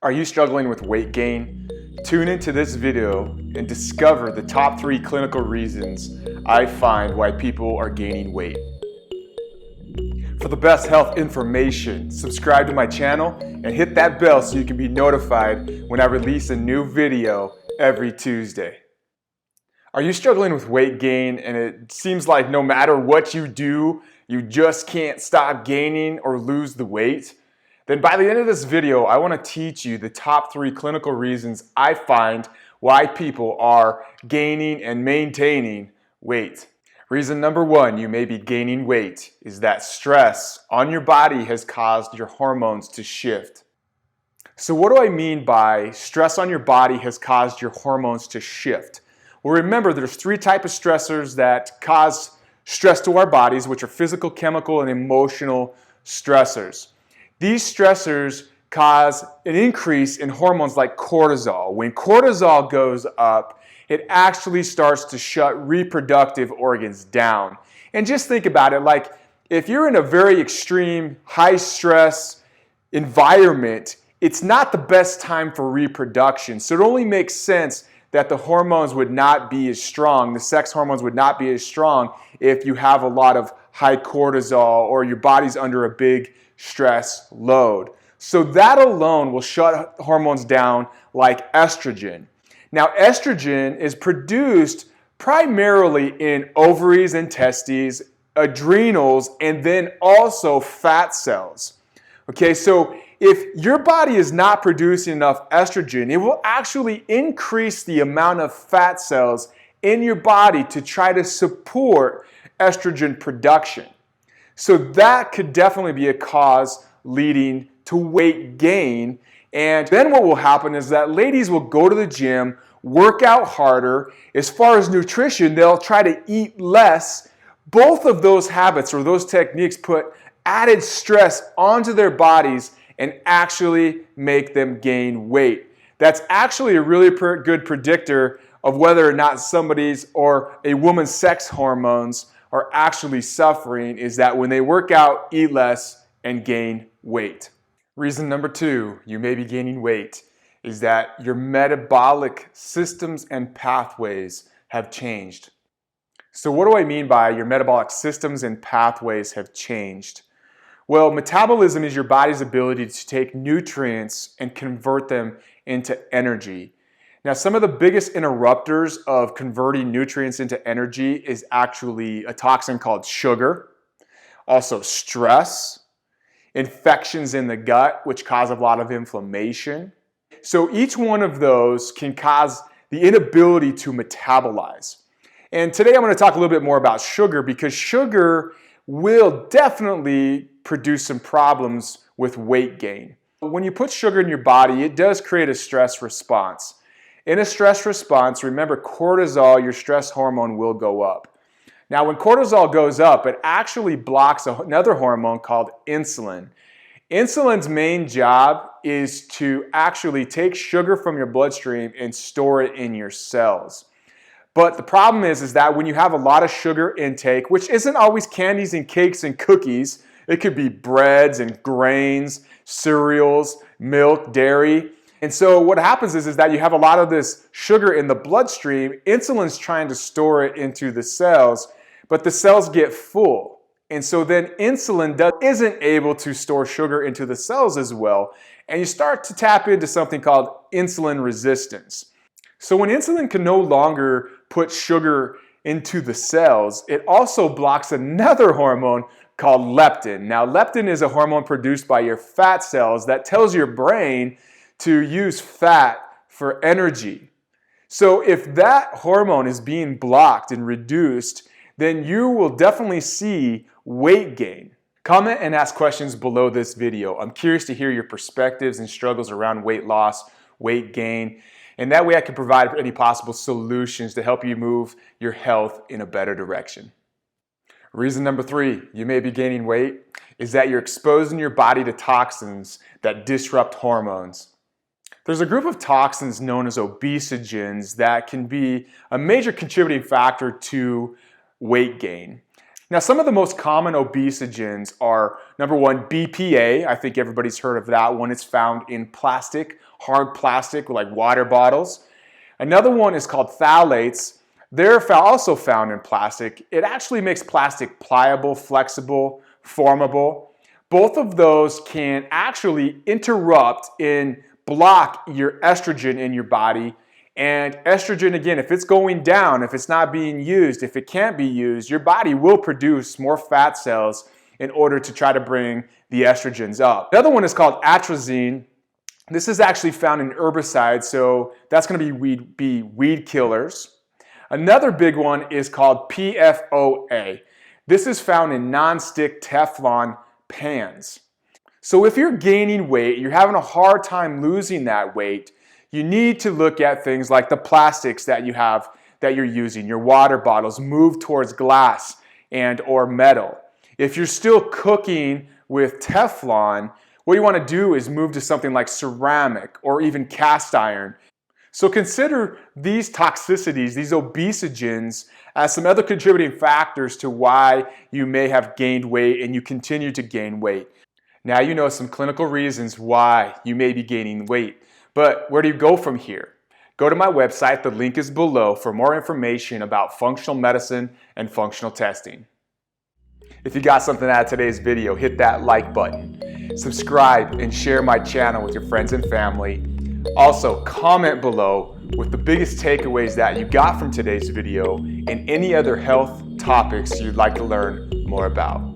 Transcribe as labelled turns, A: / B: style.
A: Are you struggling with weight gain? Tune into this video and discover the top 3 clinical reasons I find why people are gaining weight. For the best health information, subscribe to my channel and hit that bell so you can be notified when I release a new video every Tuesday. Are you struggling with weight gain and it seems like no matter what you do, you just can't stop gaining or lose the weight? Then by the end of this video, I want to teach you the top 3 clinical reasons I find why people are gaining and maintaining weight. Reason number 1 you may be gaining weight is that stress on your body has caused your hormones to shift. So what do I mean by stress on your body has caused your hormones to shift? Well, remember, there's 3 types of stressors that cause stress to our bodies, which are physical, chemical, and emotional stressors. These stressors cause an increase in hormones like cortisol. When cortisol goes up, it actually starts to shut reproductive organs down. And just think about it, like if you're in a very extreme, high stress environment, it's not the best time for reproduction. So it only makes sense that the hormones would not be as strong, the sex hormones would not be as strong if you have a lot of high cortisol or your body's under a big stress load. So that alone will shut hormones down like estrogen. Now, estrogen is produced primarily in ovaries and testes, adrenals, and then also fat cells. Okay, so if your body is not producing enough estrogen, it will actually increase the amount of fat cells in your body to try to support estrogen production. So that could definitely be a cause leading to weight gain. And then what will happen is that ladies will go to the gym, work out harder. As far as nutrition, they'll try to eat less. Both of those habits or those techniques put added stress onto their bodies and actually make them gain weight. That's actually a really good predictor of whether or not somebody's or a woman's sex hormones are actually suffering, is that when they work out, eat less, and gain weight. Reason number 2 you may be gaining weight is that your metabolic systems and pathways have changed. So what do I mean by your metabolic systems and pathways have changed? Well, metabolism is your body's ability to take nutrients and convert them into energy. Now, some of the biggest interrupters of converting nutrients into energy is actually a toxin called sugar, also stress, infections in the gut, which cause a lot of inflammation. So each one of those can cause the inability to metabolize. And today I'm going to talk a little bit more about sugar because sugar will definitely produce some problems with weight gain. When you put sugar in your body, it does create a stress response. In a stress response, remember cortisol, your stress hormone, will go up. Now, when cortisol goes up, it actually blocks another hormone called insulin. Insulin's main job is to actually take sugar from your bloodstream and store it in your cells. But the problem is that when you have a lot of sugar intake, which isn't always candies and cakes and cookies, it could be breads and grains, cereals, milk, dairy. And so what happens is that you have a lot of this sugar in the bloodstream. Insulin's trying to store it into the cells, but the cells get full. And so then insulin isn't able to store sugar into the cells as well. And you start to tap into something called insulin resistance. So when insulin can no longer put sugar into the cells, it also blocks another hormone called leptin. Now, leptin is a hormone produced by your fat cells that tells your brain to use fat for energy. So if that hormone is being blocked and reduced, then you will definitely see weight gain. Comment and ask questions below this video. I'm curious to hear your perspectives and struggles around weight loss, weight gain, and that way I can provide any possible solutions to help you move your health in a better direction. Reason number 3 you may be gaining weight is that you're exposing your body to toxins that disrupt hormones. There's a group of toxins known as obesogens that can be a major contributing factor to weight gain. Now, some of the most common obesogens are, number one, BPA. I think everybody's heard of that one. It's found in plastic, hard plastic, like water bottles. Another one is called phthalates. They're also found in plastic. It actually makes plastic pliable, flexible, formable. Both of those can actually interrupt and block your estrogen in your body. And estrogen, again, if it's going down, if it's not being used, if it can't be used, your body will produce more fat cells in order to try to bring the estrogens up. The other one is called atrazine. This is actually found in herbicides, so that's going to be weed killers. Another big one is called PFOA. This is found in non-stick Teflon pans. So if you're gaining weight, you're having a hard time losing that weight, you need to look at things like the plastics that you have that you're using, your water bottles, move towards glass and or metal. If you're still cooking with Teflon, what you want to do is move to something like ceramic or even cast iron. So consider these toxicities, these obesogens, as some other contributing factors to why you may have gained weight and you continue to gain weight. Now you know some clinical reasons why you may be gaining weight. But where do you go from here? Go to my website, the link is below, for more information about functional medicine and functional testing. If you got something out of today's video, hit that like button. Subscribe and share my channel with your friends and family. Also, comment below with the biggest takeaways that you got from today's video and any other health topics you'd like to learn more about.